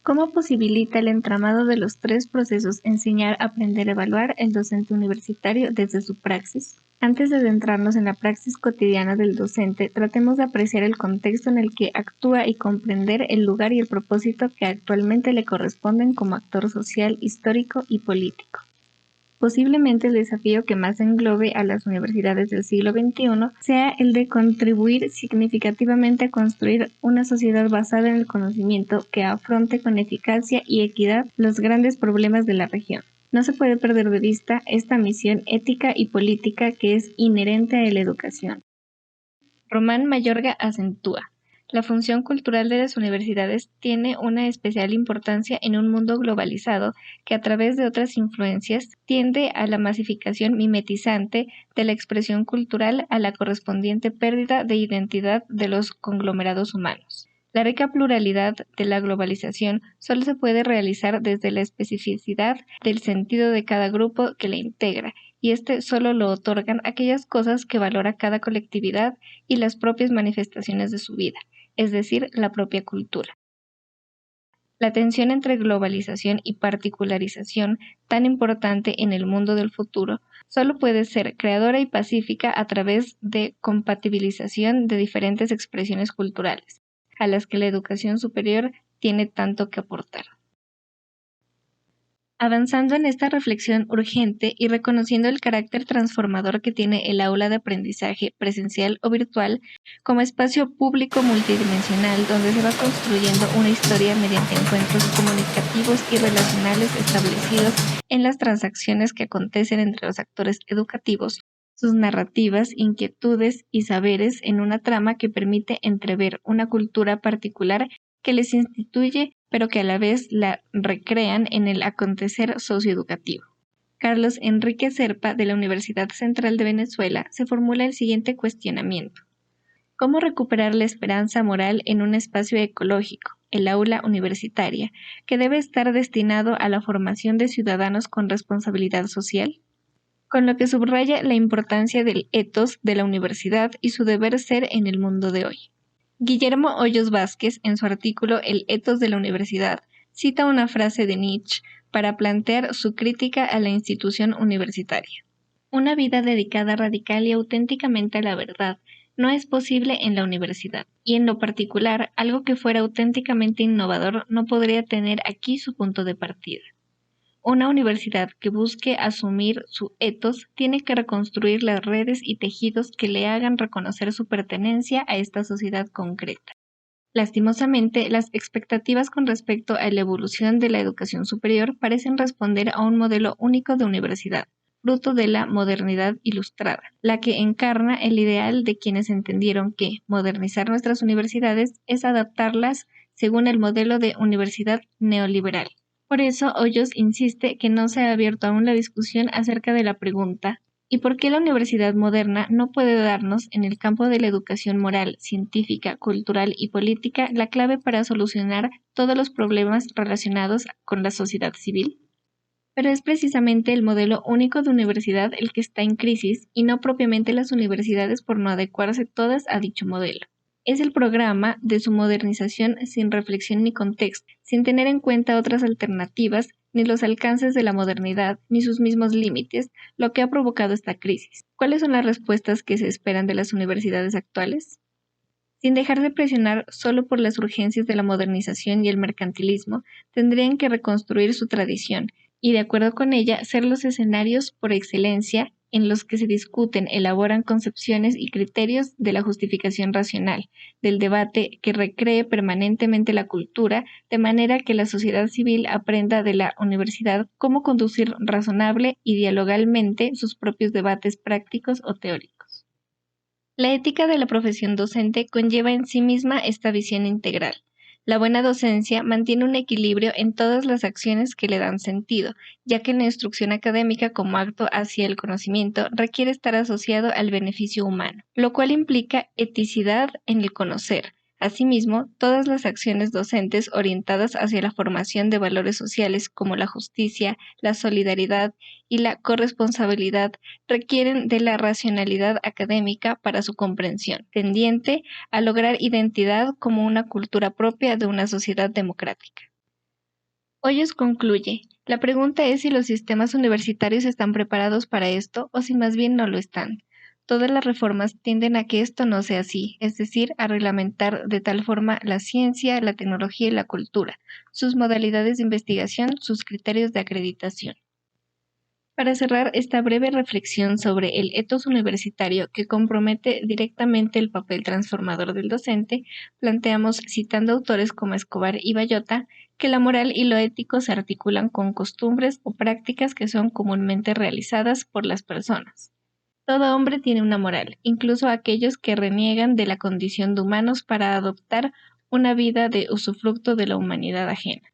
¿Cómo posibilita el entramado de los tres procesos enseñar, aprender, evaluar el docente universitario desde su praxis? Antes de adentrarnos en la praxis cotidiana del docente, tratemos de apreciar el contexto en el que actúa y comprender el lugar y el propósito que actualmente le corresponden como actor social, histórico y político. Posiblemente el desafío que más englobe a las universidades del siglo XXI sea el de contribuir significativamente a construir una sociedad basada en el conocimiento que afronte con eficacia y equidad los grandes problemas de la región. No se puede perder de vista esta misión ética y política que es inherente a la educación. Román Mayorga acentúa: la función cultural de las universidades tiene una especial importancia en un mundo globalizado que a través de otras influencias tiende a la masificación mimetizante de la expresión cultural, a la correspondiente pérdida de identidad de los conglomerados humanos. La rica pluralidad de la globalización solo se puede realizar desde la especificidad del sentido de cada grupo que la integra, y este solo lo otorgan aquellas cosas que valora cada colectividad y las propias manifestaciones de su vida, es decir, la propia cultura. La tensión entre globalización y particularización, tan importante en el mundo del futuro, solo puede ser creadora y pacífica a través de compatibilización de diferentes expresiones culturales, a las que la educación superior tiene tanto que aportar. Avanzando en esta reflexión urgente y reconociendo el carácter transformador que tiene el aula de aprendizaje presencial o virtual como espacio público multidimensional donde se va construyendo una historia mediante encuentros comunicativos y relacionales establecidos en las transacciones que acontecen entre los actores educativos, sus narrativas, inquietudes y saberes en una trama que permite entrever una cultura particular que les instituye, pero que a la vez la recrean en el acontecer socioeducativo. Carlos Enrique Zerpa, de la Universidad Central de Venezuela, se formula el siguiente cuestionamiento: ¿cómo recuperar la esperanza moral en un espacio ecológico, el aula universitaria, que debe estar destinado a la formación de ciudadanos con responsabilidad social? Con lo que subraya la importancia del ethos de la universidad y su deber ser en el mundo de hoy. Guillermo Hoyos Vázquez, en su artículo El ethos de la universidad, cita una frase de Nietzsche para plantear su crítica a la institución universitaria. Una vida dedicada radical y auténticamente a la verdad no es posible en la universidad, y en lo particular, algo que fuera auténticamente innovador no podría tener aquí su punto de partida. Una universidad que busque asumir su ethos tiene que reconstruir las redes y tejidos que le hagan reconocer su pertenencia a esta sociedad concreta. Lastimosamente, las expectativas con respecto a la evolución de la educación superior parecen responder a un modelo único de universidad, fruto de la modernidad ilustrada, la que encarna el ideal de quienes entendieron que modernizar nuestras universidades es adaptarlas según el modelo de universidad neoliberal. Por eso, Hoyos insiste que no se ha abierto aún la discusión acerca de la pregunta: ¿y por qué la universidad moderna no puede darnos, en el campo de la educación moral, científica, cultural y política, la clave para solucionar todos los problemas relacionados con la sociedad civil? Pero es precisamente el modelo único de universidad el que está en crisis, y no propiamente las universidades por no adecuarse todas a dicho modelo. Es el programa de su modernización sin reflexión ni contexto, sin tener en cuenta otras alternativas, ni los alcances de la modernidad, ni sus mismos límites, lo que ha provocado esta crisis. ¿Cuáles son las respuestas que se esperan de las universidades actuales? Sin dejar de presionar solo por las urgencias de la modernización y el mercantilismo, tendrían que reconstruir su tradición y, de acuerdo con ella, ser los escenarios por excelencia en los que se discuten, elaboran concepciones y criterios de la justificación racional, del debate que recree permanentemente la cultura, de manera que la sociedad civil aprenda de la universidad cómo conducir razonable y dialogalmente sus propios debates prácticos o teóricos. La ética de la profesión docente conlleva en sí misma esta visión integral. La buena docencia mantiene un equilibrio en todas las acciones que le dan sentido, ya que la instrucción académica como acto hacia el conocimiento requiere estar asociado al beneficio humano, lo cual implica eticidad en el conocer. Asimismo, todas las acciones docentes orientadas hacia la formación de valores sociales como la justicia, la solidaridad y la corresponsabilidad requieren de la racionalidad académica para su comprensión, tendiente a lograr identidad como una cultura propia de una sociedad democrática. Hoyos concluye: la pregunta es si los sistemas universitarios están preparados para esto o si más bien no lo están. Todas las reformas tienden a que esto no sea así, es decir, a reglamentar de tal forma la ciencia, la tecnología y la cultura, sus modalidades de investigación, sus criterios de acreditación. Para cerrar esta breve reflexión sobre el etos universitario que compromete directamente el papel transformador del docente, planteamos, citando autores como Escobar y Bayota, que la moral y lo ético se articulan con costumbres o prácticas que son comúnmente realizadas por las personas. Todo hombre tiene una moral, incluso aquellos que reniegan de la condición de humanos para adoptar una vida de usufructo de la humanidad ajena.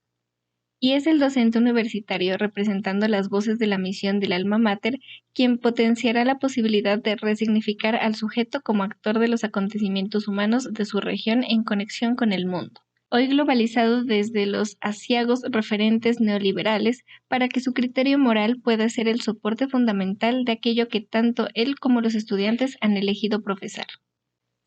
Y es el docente universitario, representando las voces de la misión del alma mater, quien potenciará la posibilidad de resignificar al sujeto como actor de los acontecimientos humanos de su región en conexión con el mundo, hoy globalizado desde los aciagos referentes neoliberales, para que su criterio moral pueda ser el soporte fundamental de aquello que tanto él como los estudiantes han elegido profesar.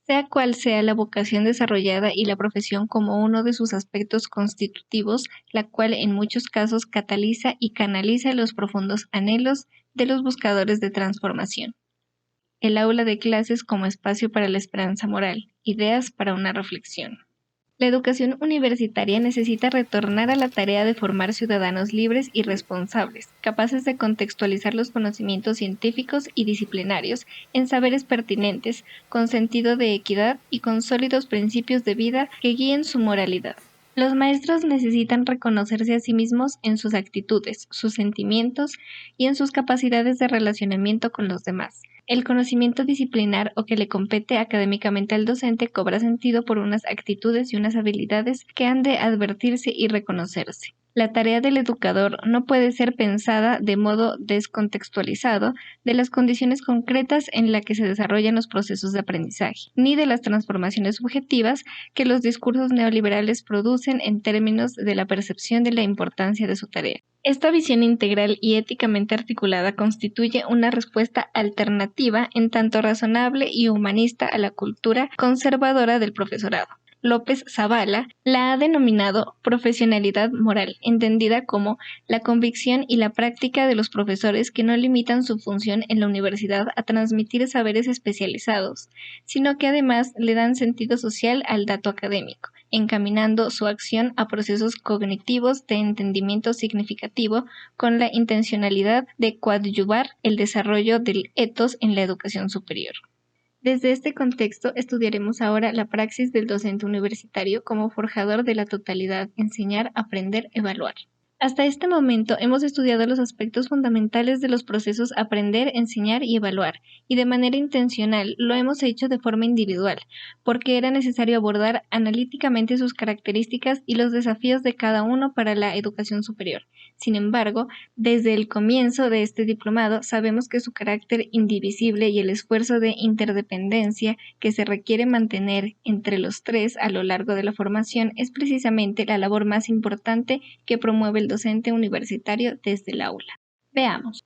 Sea cual sea la vocación desarrollada y la profesión como uno de sus aspectos constitutivos, la cual en muchos casos cataliza y canaliza los profundos anhelos de los buscadores de transformación. El aula de clases como espacio para la esperanza moral, ideas para una reflexión. La educación universitaria necesita retornar a la tarea de formar ciudadanos libres y responsables, capaces de contextualizar los conocimientos científicos y disciplinarios en saberes pertinentes, con sentido de equidad y con sólidos principios de vida que guíen su moralidad. Los maestros necesitan reconocerse a sí mismos en sus actitudes, sus sentimientos y en sus capacidades de relacionamiento con los demás. El conocimiento disciplinar o que le compete académicamente al docente cobra sentido por unas actitudes y unas habilidades que han de advertirse y reconocerse. La tarea del educador no puede ser pensada de modo descontextualizado de las condiciones concretas en las que se desarrollan los procesos de aprendizaje, ni de las transformaciones subjetivas que los discursos neoliberales producen en términos de la percepción de la importancia de su tarea. Esta visión integral y éticamente articulada constituye una respuesta alternativa en tanto razonable y humanista a la cultura conservadora del profesorado. López Zavala la ha denominado profesionalidad moral, entendida como la convicción y la práctica de los profesores que no limitan su función en la universidad a transmitir saberes especializados, sino que además le dan sentido social al dato académico, encaminando su acción a procesos cognitivos de entendimiento significativo con la intencionalidad de coadyuvar el desarrollo del etos en la educación superior. Desde este contexto estudiaremos ahora la praxis del docente universitario como forjador de la totalidad, enseñar, aprender, evaluar. Hasta este momento hemos estudiado los aspectos fundamentales de los procesos aprender, enseñar y evaluar, y de manera intencional lo hemos hecho de forma individual, porque era necesario abordar analíticamente sus características y los desafíos de cada uno para la educación superior. Sin embargo, desde el comienzo de este diplomado sabemos que su carácter indivisible y el esfuerzo de interdependencia que se requiere mantener entre los tres a lo largo de la formación es precisamente la labor más importante que promueve el docente universitario desde el aula. Veamos.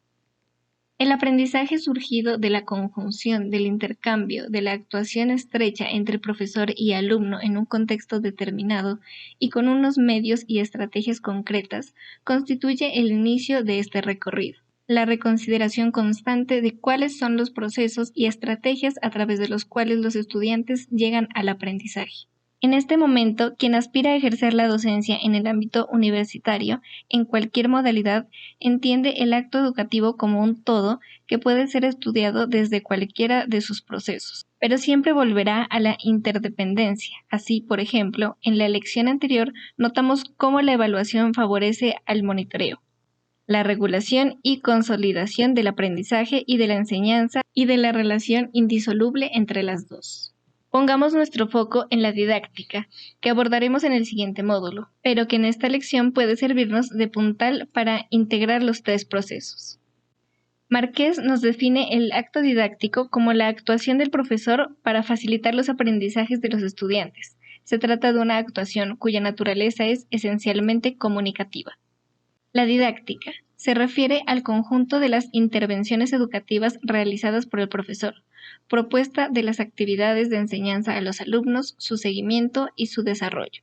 El aprendizaje surgido de la conjunción, del intercambio, de la actuación estrecha entre profesor y alumno en un contexto determinado y con unos medios y estrategias concretas, constituye el inicio de este recorrido. La reconsideración constante de cuáles son los procesos y estrategias a través de los cuales los estudiantes llegan al aprendizaje. En este momento, quien aspira a ejercer la docencia en el ámbito universitario, en cualquier modalidad, entiende el acto educativo como un todo que puede ser estudiado desde cualquiera de sus procesos, pero siempre volverá a la interdependencia. Así, por ejemplo, en la lección anterior notamos cómo la evaluación favorece al monitoreo, la regulación y consolidación del aprendizaje y de la enseñanza y de la relación indisoluble entre las dos. Pongamos nuestro foco en la didáctica, que abordaremos en el siguiente módulo, pero que en esta lección puede servirnos de puntal para integrar los tres procesos. Marqués nos define el acto didáctico como la actuación del profesor para facilitar los aprendizajes de los estudiantes. Se trata de una actuación cuya naturaleza es esencialmente comunicativa. La didáctica se refiere al conjunto de las intervenciones educativas realizadas por el profesor, propuesta de las actividades de enseñanza a los alumnos, su seguimiento y su desarrollo.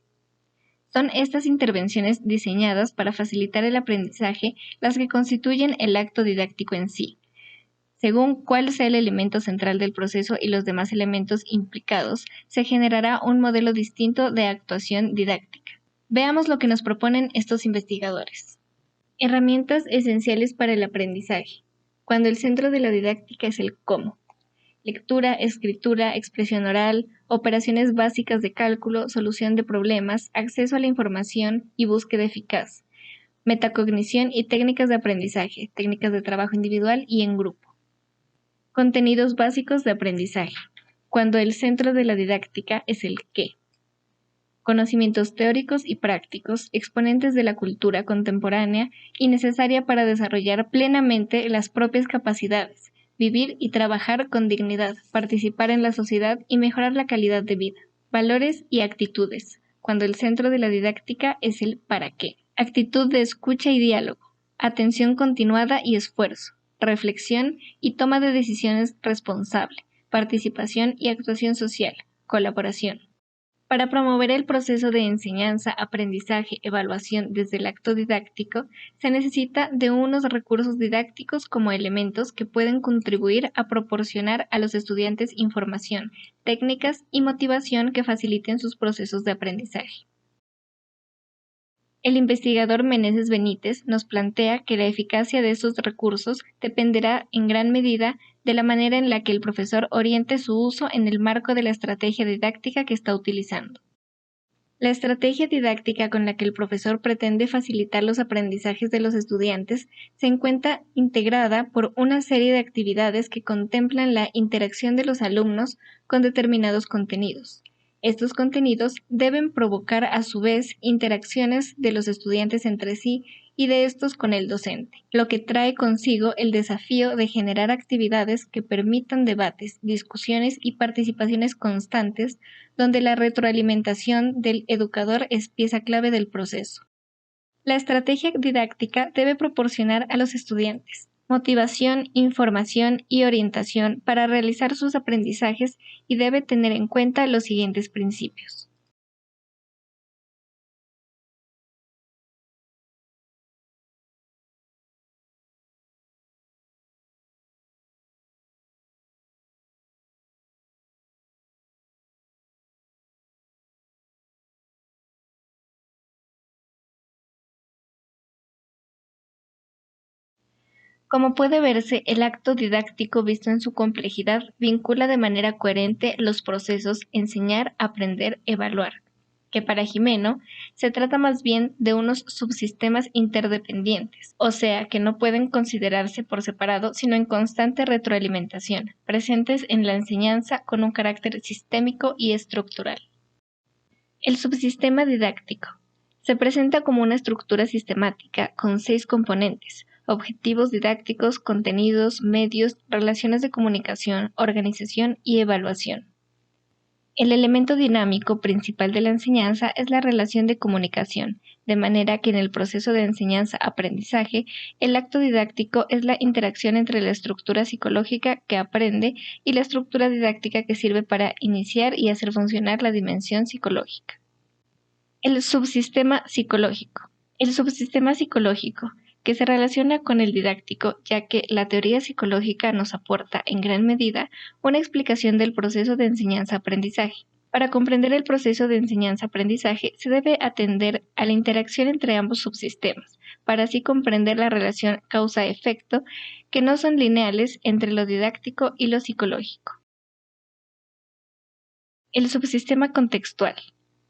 Son estas intervenciones diseñadas para facilitar el aprendizaje las que constituyen el acto didáctico en sí. Según cuál sea el elemento central del proceso y los demás elementos implicados, se generará un modelo distinto de actuación didáctica. Veamos lo que nos proponen estos investigadores. Herramientas esenciales para el aprendizaje, cuando el centro de la didáctica es el cómo. Lectura, escritura, expresión oral, operaciones básicas de cálculo, solución de problemas, acceso a la información y búsqueda eficaz. Metacognición y técnicas de aprendizaje, técnicas de trabajo individual y en grupo. Contenidos básicos de aprendizaje, cuando el centro de la didáctica es el qué. Conocimientos teóricos y prácticos, exponentes de la cultura contemporánea y necesaria para desarrollar plenamente las propias capacidades, vivir y trabajar con dignidad, participar en la sociedad y mejorar la calidad de vida. Valores y actitudes, cuando el centro de la didáctica es el para qué. Actitud de escucha y diálogo, atención continuada y esfuerzo, reflexión y toma de decisiones responsable, participación y actuación social, colaboración. Para promover el proceso de enseñanza, aprendizaje, evaluación desde el acto didáctico, se necesita de unos recursos didácticos como elementos que pueden contribuir a proporcionar a los estudiantes información, técnicas y motivación que faciliten sus procesos de aprendizaje. El investigador Meneses Benítez nos plantea que la eficacia de estos recursos dependerá en gran medida de la manera en la que el profesor oriente su uso en el marco de la estrategia didáctica que está utilizando. La estrategia didáctica con la que el profesor pretende facilitar los aprendizajes de los estudiantes se encuentra integrada por una serie de actividades que contemplan la interacción de los alumnos con determinados contenidos. Estos contenidos deben provocar a su vez interacciones de los estudiantes entre sí y de estos con el docente, lo que trae consigo el desafío de generar actividades que permitan debates, discusiones y participaciones constantes, donde la retroalimentación del educador es pieza clave del proceso. La estrategia didáctica debe proporcionar a los estudiantes motivación, información y orientación para realizar sus aprendizajes y debe tener en cuenta los siguientes principios. Como puede verse, el acto didáctico visto en su complejidad vincula de manera coherente los procesos enseñar, aprender, evaluar, que para Gimeno se trata más bien de unos subsistemas interdependientes, o sea, que no pueden considerarse por separado, sino en constante retroalimentación, presentes en la enseñanza con un carácter sistémico y estructural. El subsistema didáctico se presenta como una estructura sistemática con 6 componentes: objetivos didácticos, contenidos, medios, relaciones de comunicación, organización y evaluación. El elemento dinámico principal de la enseñanza es la relación de comunicación, de manera que en el proceso de enseñanza-aprendizaje, el acto didáctico es la interacción entre la estructura psicológica que aprende y la estructura didáctica que sirve para iniciar y hacer funcionar la dimensión psicológica. El subsistema psicológico. El subsistema psicológico, que se relaciona con el didáctico, ya que la teoría psicológica nos aporta, en gran medida, una explicación del proceso de enseñanza-aprendizaje. Para comprender el proceso de enseñanza-aprendizaje, se debe atender a la interacción entre ambos subsistemas, para así comprender la relación causa-efecto, que no son lineales entre lo didáctico y lo psicológico. El subsistema contextual.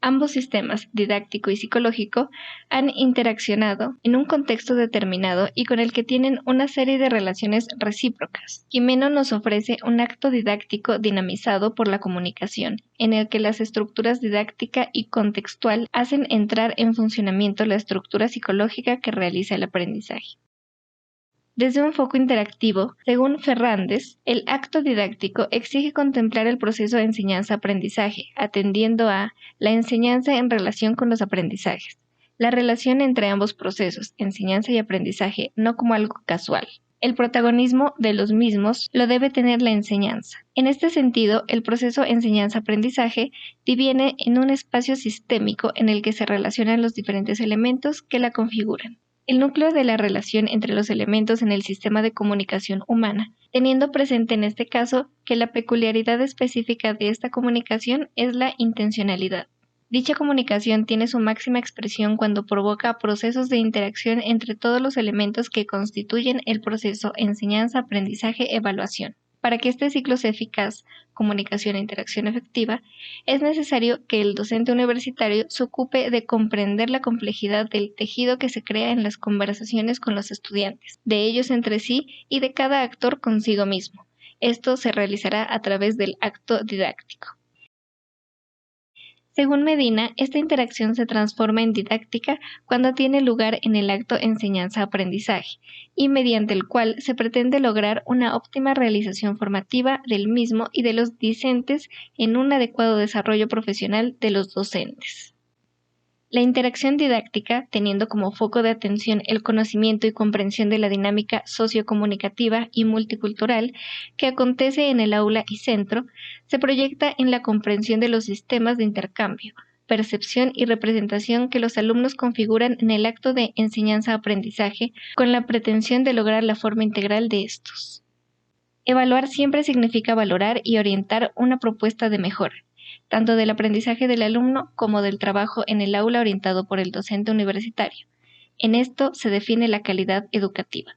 Ambos sistemas, didáctico y psicológico, han interaccionado en un contexto determinado y con el que tienen una serie de relaciones recíprocas. Gimeno nos ofrece un acto didáctico dinamizado por la comunicación, en el que las estructuras didáctica y contextual hacen entrar en funcionamiento la estructura psicológica que realiza el aprendizaje. Desde un foco interactivo, según Ferrandes, el acto didáctico exige contemplar el proceso de enseñanza-aprendizaje, atendiendo a la enseñanza en relación con los aprendizajes, la relación entre ambos procesos, enseñanza y aprendizaje, no como algo casual. El protagonismo de los mismos lo debe tener la enseñanza. En este sentido, el proceso enseñanza-aprendizaje diviene en un espacio sistémico en el que se relacionan los diferentes elementos que la configuran. El núcleo de la relación entre los elementos en el sistema de comunicación humana, teniendo presente en este caso que la peculiaridad específica de esta comunicación es la intencionalidad. Dicha comunicación tiene su máxima expresión cuando provoca procesos de interacción entre todos los elementos que constituyen el proceso enseñanza-aprendizaje-evaluación. Para que este ciclo sea eficaz, comunicación e interacción efectiva, es necesario que el docente universitario se ocupe de comprender la complejidad del tejido que se crea en las conversaciones con los estudiantes, de ellos entre sí y de cada actor consigo mismo. Esto se realizará a través del acto didáctico. Según Medina, esta interacción se transforma en didáctica cuando tiene lugar en el acto enseñanza-aprendizaje y mediante el cual se pretende lograr una óptima realización formativa del mismo y de los discentes en un adecuado desarrollo profesional de los docentes. La interacción didáctica, teniendo como foco de atención el conocimiento y comprensión de la dinámica sociocomunicativa y multicultural que acontece en el aula y centro, se proyecta en la comprensión de los sistemas de intercambio, percepción y representación que los alumnos configuran en el acto de enseñanza-aprendizaje con la pretensión de lograr la forma integral de estos. Evaluar siempre significa valorar y orientar una propuesta de mejora, tanto del aprendizaje del alumno como del trabajo en el aula orientado por el docente universitario. En esto se define la calidad educativa.